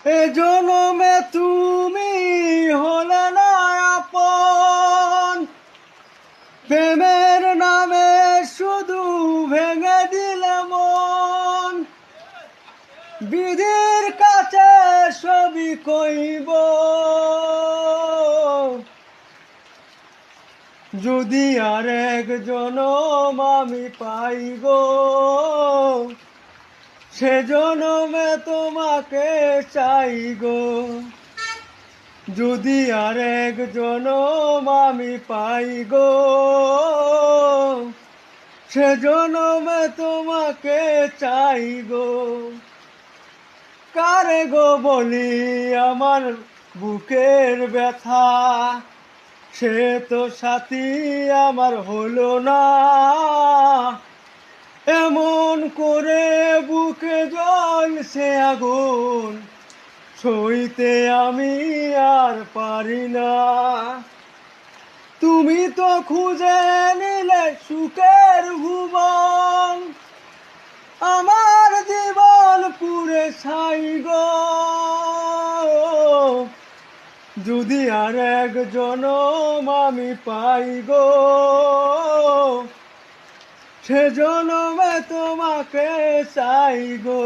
এ জনমে তুমি হলে না আপন, প্রেমের নামে শুধু ভেঙে দিলে মন। বিধির কাছে সবই কইব, যদি আরেক জনম আমি পাই গো, সে জনমে তোমাকে চাই গো। যদি আরেক জনম আমি পাই গো, সে জনমে তোমাকে চাই গো। কারে গো বলি আমার বুকের ব্যথা, সে তো সাথী আমার হলো না। এমন করে বুকে জ্বলছে আগুন, সইতে আমি আর পারি না। তুমি তো খুঁজে নিলে সুখের ভুবন, আমার জীবন পুরে ছাই গো। যদি আর এক জনম আমি পাই গো, সে জনমে তোমাকে চাই গো।